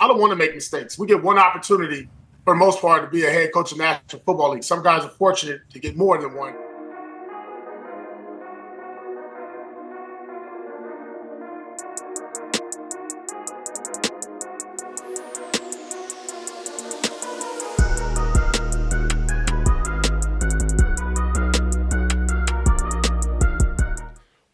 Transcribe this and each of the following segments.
I don't want to make mistakes. We get one opportunity for the most part to be a head coach of the National Football League. Some guys are fortunate to get more than one.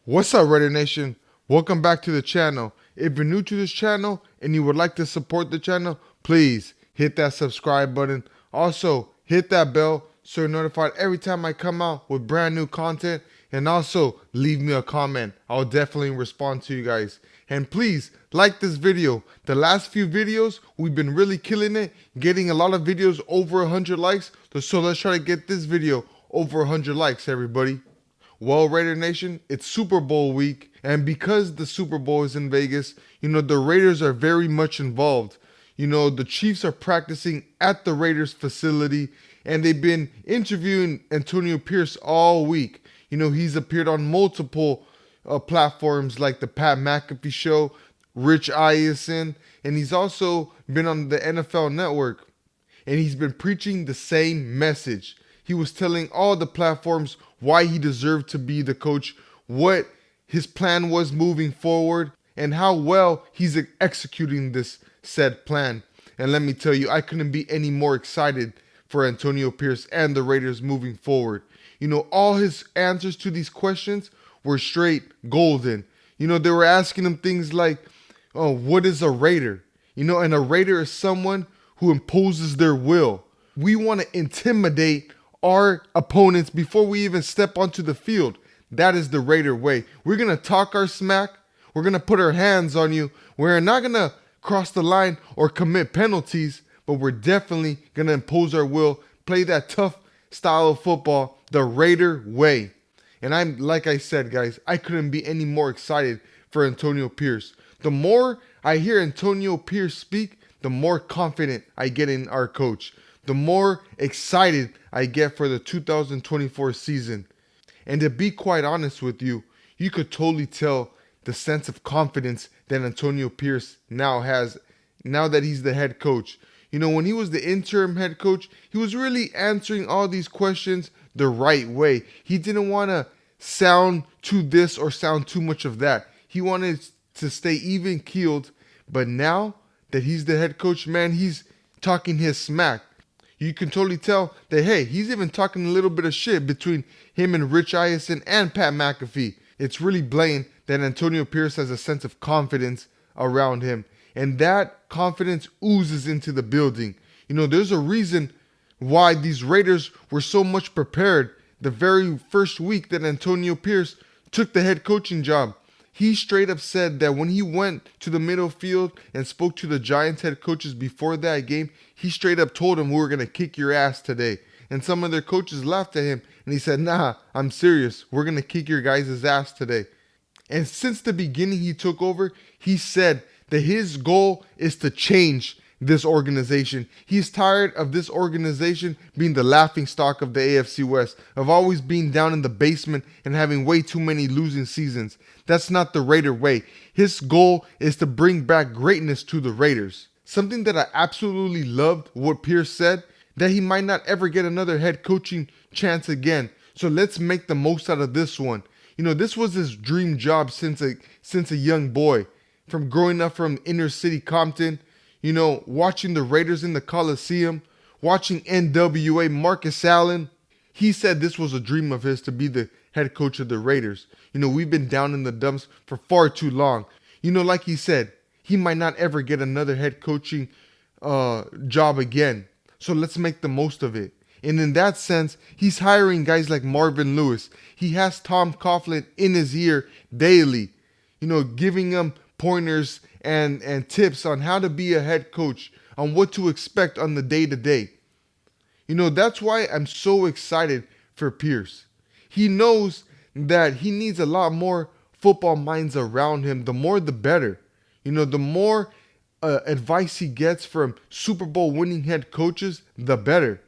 What's up, Raider Nation? Welcome back to the channel. If you're new to this channel and you would like to support the channel, please hit that subscribe button. Also, hit that bell so you're notified every time I come out with brand new content. And also, leave me a comment. I'll definitely respond to you guys. And please, like this video. The last few videos, we've been really killing it, getting a lot of videos over 100 likes. So let's try to get this video over 100 likes, everybody. Well, Raider Nation, it's Super Bowl week, and because the Super Bowl is in Vegas, the Raiders are very much involved. The Chiefs are practicing at the Raiders facility, and they've been interviewing Antonio Pierce all week. He's appeared on multiple platforms like the Pat McAfee show, Rich Eisen, and he's also been on the NFL Network, and he's been preaching the same message. He was telling all the platforms why he deserved to be the coach, what his plan was moving forward, and how well he's executing this said plan. And let me tell you, I couldn't be any more excited for Antonio Pierce and the Raiders moving forward. All his answers to these questions were straight golden. They were asking him things like, oh, what is a Raider? And a Raider is someone who imposes their will. We want to intimidate our opponents before we even step onto the field. That is the Raider way. We're going to talk our smack. We're going to put our hands on you. We're not going to cross the line or commit penalties, but we're definitely going to impose our will, play that tough style of football, the Raider way. And like I said, guys, I couldn't be any more excited for Antonio Pierce. The more I hear Antonio Pierce speak, the more confident I get in our coach. The more excited I get for the 2024 season. And to be quite honest with you, you could totally tell the sense of confidence that Antonio Pierce now has, now that he's the head coach. When he was the interim head coach, he was really answering all these questions the right way. He didn't want to sound too this or sound too much of that. He wanted to stay even keeled. But now that he's the head coach, man, he's talking his smack. You can totally tell that, hey, he's even talking a little bit of shit between him and Rich Eisen and Pat McAfee. It's really blatant that Antonio Pierce has a sense of confidence around him. And that confidence oozes into the building. There's a reason why these Raiders were so much prepared the very first week that Antonio Pierce took the head coaching job. He straight up said that when he went to the middle field and spoke to the Giants head coaches before that game, he straight up told them, we're going to kick your ass today. And some of their coaches laughed at him and he said, nah, I'm serious. We're going to kick your guys' ass today. And since the beginning he took over, he said that his goal is to change this organization. He's tired of this organization being the laughingstock of the AFC West, of always being down in the basement and having way too many losing seasons. That's not the Raider way. His goal is to bring back greatness to the Raiders. Something that I absolutely loved what Pierce said, that he might not ever get another head coaching chance again. So let's make the most out of this one. This was his dream job since a young boy. From growing up from inner city Compton, watching the Raiders in the Coliseum, watching NWA Marcus Allen. He said this was a dream of his to be the head coach of the Raiders. We've been down in the dumps for far too long. Like he said, he might not ever get another head coaching job again. So let's make the most of it. And in that sense, he's hiring guys like Marvin Lewis. He has Tom Coughlin in his ear daily, giving him pointers and tips on how to be a head coach, on what to expect on the day-to-day. That's why I'm so excited for Pierce. He knows that he needs a lot more football minds around him. The more, the better. The more advice he gets from Super Bowl winning head coaches, the better.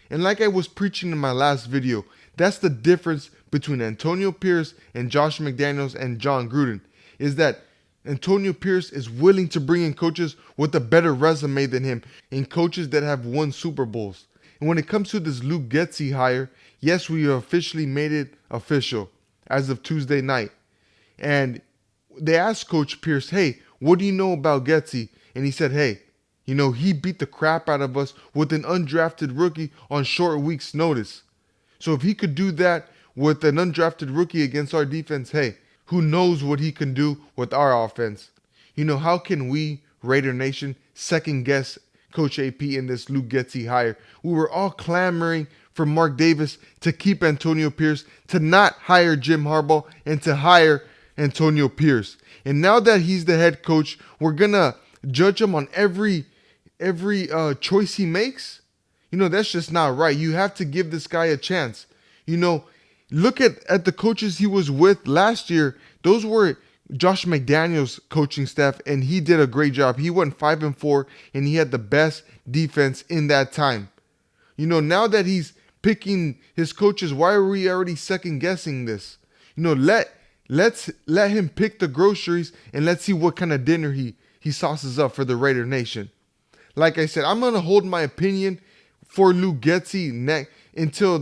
And like I was preaching in my last video, that's the difference between Antonio Pierce and Josh McDaniels and John Gruden, is that Antonio Pierce is willing to bring in coaches with a better resume than him and coaches that have won Super Bowls. And when it comes to this Luke Getsy hire, yes, we have officially made it official as of Tuesday night. And they asked Coach Pierce, hey, what do you know about Getsy? And he said, hey, he beat the crap out of us with an undrafted rookie on short week's notice. So if he could do that with an undrafted rookie against our defense, hey, who knows what he can do with our offense? How can we, Raider Nation, second guess Coach AP in this Luke Getsy hire? We were all clamoring for Mark Davis to keep Antonio Pierce, to not hire Jim Harbaugh, and to hire Antonio Pierce. And now that he's the head coach, we're going to judge him on every choice he makes. That's just not right. You have to give this guy a chance. Look at the coaches he was with last year. Those were Josh McDaniels' coaching staff, and he did a great job. He went 5-4, and he had the best defense in that time. Now that he's picking his coaches, why are we already second guessing this? Let's let him pick the groceries, and let's see what kind of dinner he sauces up for the Raider Nation. Like I said, I'm gonna hold my opinion for Luke Getsy until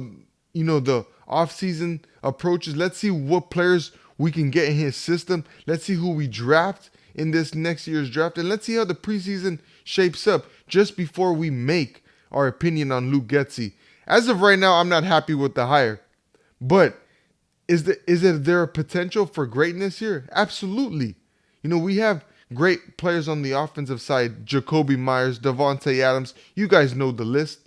the offseason approaches. Let's see what players we can get in his system. Let's see who we draft in this next year's draft. And let's see how the preseason shapes up just before we make our opinion on Luke Getsy. As of right now, I'm not happy with the hire. But is there a potential for greatness here? Absolutely. We have great players on the offensive side. Jacoby Myers, Devontae Adams. You guys know the list.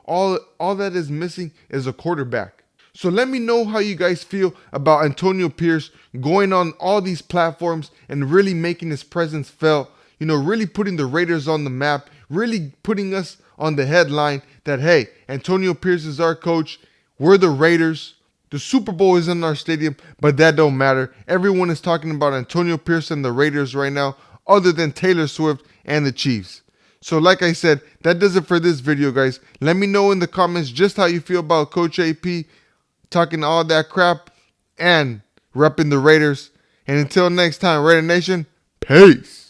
All that is missing is a quarterback. So let me know how you guys feel about Antonio Pierce going on all these platforms and really making his presence felt, really putting the Raiders on the map, really putting us on the headline that, hey, Antonio Pierce is our coach. We're the Raiders. The Super Bowl is in our stadium, but that don't matter. Everyone is talking about Antonio Pierce and the Raiders right now, other than Taylor Swift and the Chiefs. So like I said, that does it for this video, guys. Let me know in the comments just how you feel about Coach AP talking all that crap and repping the Raiders. And until next time, Raider Nation, peace.